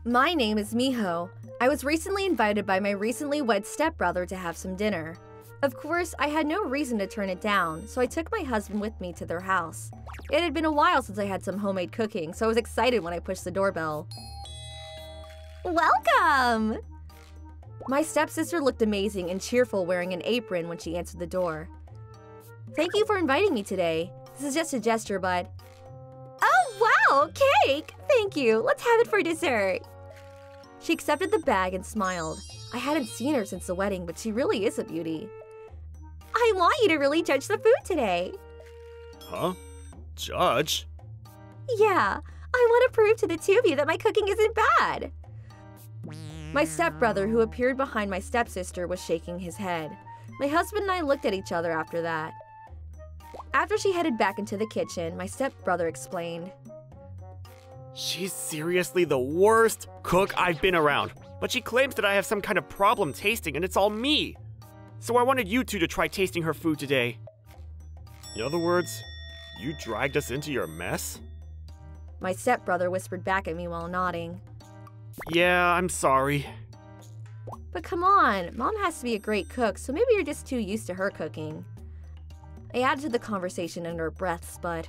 My name is Miho. I was recently invited by my recently wed stepbrother to have some dinner. Of course, I had no reason to turn it down, so I took my husband with me to their house. It had been a while since I had some homemade cooking, so I was excited when I pushed the doorbell. Welcome! My stepsister looked amazing and cheerful wearing an apron when she answered the door. Thank you for inviting me today. This is just a gesture, but… Oh, wow! Cake! Thank you. Let's have it for dessert. She accepted the bag and smiled. I hadn't seen her since the wedding, but she really is a beauty. I want you to really judge the food today. Huh? Judge? Yeah, I want to prove to the two of you that my cooking isn't bad. My stepbrother, who appeared behind my stepsister, was shaking his head. My husband and I looked at each other after that. After she headed back into the kitchen, my stepbrother explained. She's seriously the worst cook I've been around, but she claims that I have some kind of problem tasting and it's all me. So I wanted you two to try tasting her food today. In other words, you dragged us into your mess? My stepbrother whispered back at me while nodding. Yeah, I'm sorry. But come on, Mom has to be a great cook, so maybe you're just too used to her cooking. I added to the conversation under breaths, but…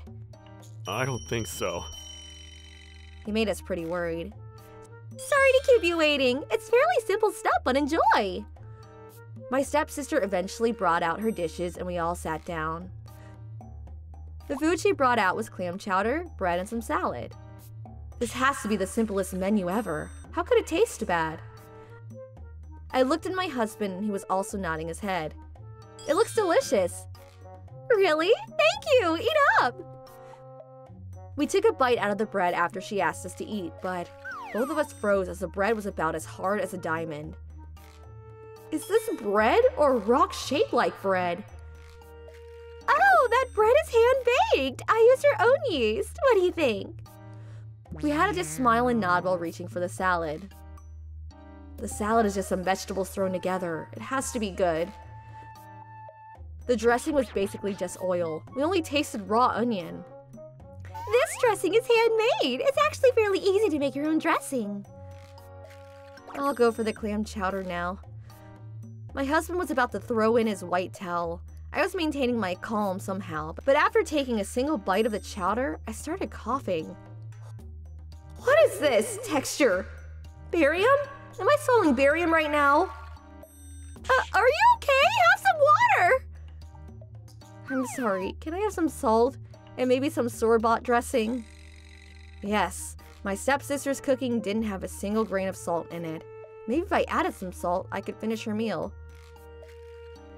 I don't think so. He made us pretty worried. Sorry to keep you waiting. It's fairly simple stuff, but enjoy. My stepsister eventually brought out her dishes and we all sat down. The food she brought out was clam chowder, bread, and some salad. This has to be the simplest menu ever. How could it taste bad? I looked at my husband and he was also nodding his head. It looks delicious. Really? Thank you! Eat up! We took a bite out of the bread after she asked us to eat, but both of us froze as the bread was about as hard as a diamond. Is this bread or rock shaped like bread? Oh, that bread is hand-baked! I used your own yeast. What do you think? We had to just smile and nod while reaching for the salad. The salad is just some vegetables thrown together. It has to be good. The dressing was basically just oil. We only tasted raw onion. This dressing is handmade. It's actually fairly easy to make your own dressing. I'll go for the clam chowder now. My husband was about to throw in his white towel. I was maintaining my calm somehow, but after taking a single bite of the chowder, I started coughing. What is this texture? Barium? Am I swallowing barium right now? Are you okay? Have some water! I'm sorry, can I have some salt? And maybe some store-bought dressing? Yes, my stepsister's cooking didn't have a single grain of salt in it. Maybe if I added some salt, I could finish her meal.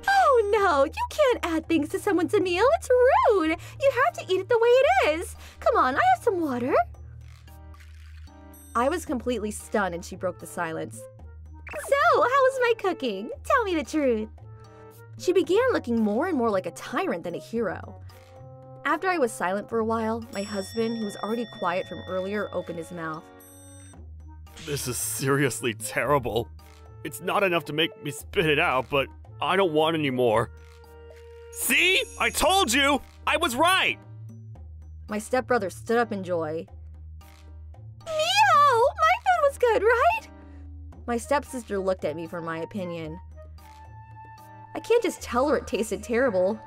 Oh no, you can't add things to someone's meal. It's rude. You have to eat it the way it is. Come on, I have some water. I was completely stunned and she broke the silence. So, how was my cooking? Tell me the truth. She began looking more and more like a tyrant than a hero. After I was silent for a while, my husband, who was already quiet from earlier, opened his mouth. This is seriously terrible. It's not enough to make me spit it out, but I don't want any more. See? I told you! I was right! My stepbrother stood up in joy. Miho! My food was good, right? My stepsister looked at me for my opinion. I can't just tell her it tasted terrible.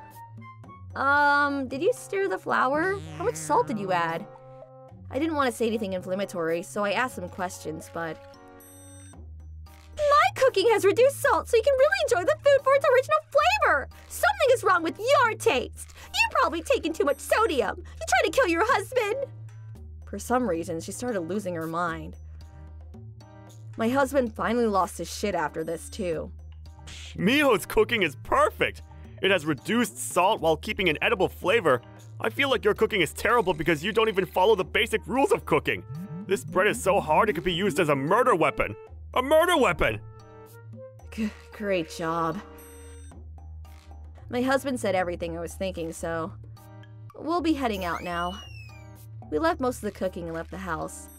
Did you stir the flour? How much salt did you add? I didn't want to say anything inflammatory, so I asked some questions, but… My cooking has reduced salt, so you can really enjoy the food for its original flavor! Something is wrong with your taste! You've probably taken too much sodium! You trying to kill your husband? For some reason, she started losing her mind. My husband finally lost his shit after this, too. Miho's cooking is perfect! It has reduced salt while keeping an edible flavor. I feel like your cooking is terrible because you don't even follow the basic rules of cooking. This bread is so hard it could be used as a murder weapon. A murder weapon! Great job. My husband said everything I was thinking, so… We'll be heading out now. We left most of the cooking and left the house.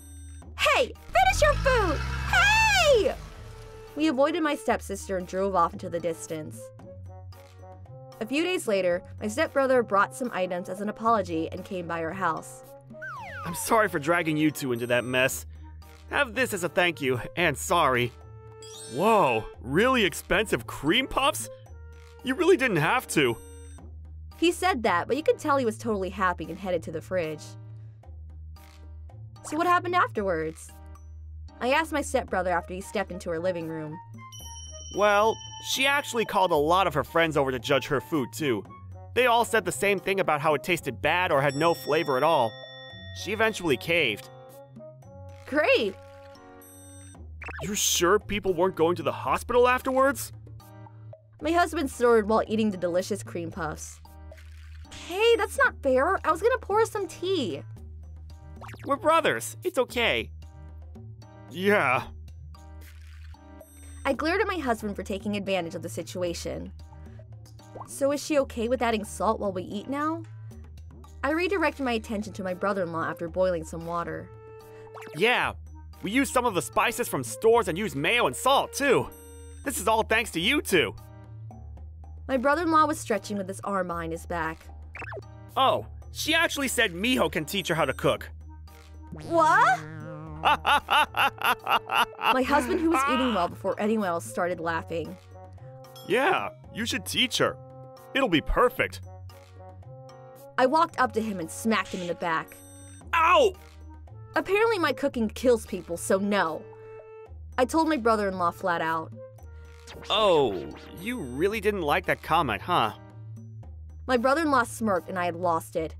Hey! Finish your food! Hey! We avoided my stepsister and drove off into the distance. A few days later, my stepbrother brought some items as an apology and came by our house. I'm sorry for dragging you two into that mess. Have this as a thank you, and sorry. Whoa, really expensive cream puffs? You really didn't have to. He said that, but you could tell he was totally happy and headed to the fridge. So what happened afterwards? I asked my stepbrother after he stepped into her living room. Well, she actually called a lot of her friends over to judge her food, too. They all said the same thing about how it tasted bad or had no flavor at all. She eventually caved. Great! You're sure people weren't going to the hospital afterwards? My husband snorted while eating the delicious cream puffs. Hey, that's not fair. I was gonna pour us some tea. We're brothers. It's okay. Yeah. I glared at my husband for taking advantage of the situation. So is she okay with adding salt while we eat now? I redirected my attention to my brother-in-law after boiling some water. Yeah. We used some of the spices from stores and used mayo and salt, too. This is all thanks to you two. My brother-in-law was stretching with his arm behind his back. Oh, she actually said Miho can teach her how to cook. What? My husband, who was eating well before anyone else, started laughing. Yeah, you should teach her. It'll be perfect. I walked up to him and smacked him in the back. Ow! Apparently my cooking kills people, so no. I told my brother-in-law flat out. Oh, you really didn't like that comment, huh? My brother-in-law smirked and I had lost it.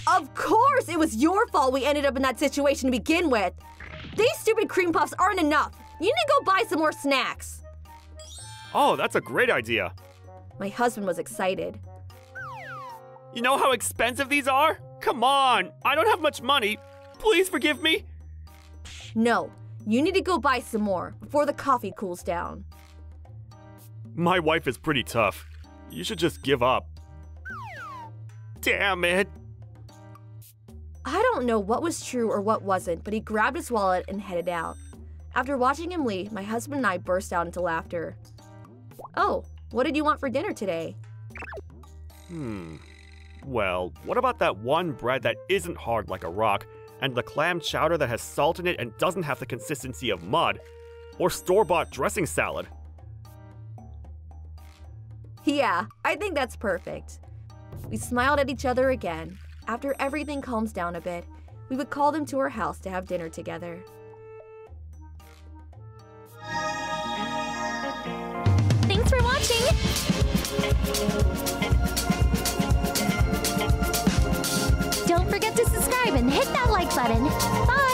Of course it was your fault we ended up in that situation to begin with. These stupid cream puffs aren't enough. You need to go buy some more snacks. Oh, that's a great idea. My husband was excited. You know how expensive these are? Come on, I don't have much money. Please forgive me. No, you need to go buy some more before the coffee cools down. My wife is pretty tough. You should just give up. Damn it. I don't know what was true or what wasn't, but he grabbed his wallet and headed out. After watching him leave, my husband and I burst out into laughter. Oh, what did you want for dinner today? Well, what about that one bread that isn't hard like a rock, and the clam chowder that has salt in it and doesn't have the consistency of mud? Or store-bought dressing salad? Yeah, I think that's perfect. We smiled at each other again. After everything calms down a bit, we would call them to our house to have dinner together. Thanks for watching! Don't forget to subscribe and hit that like button. Bye!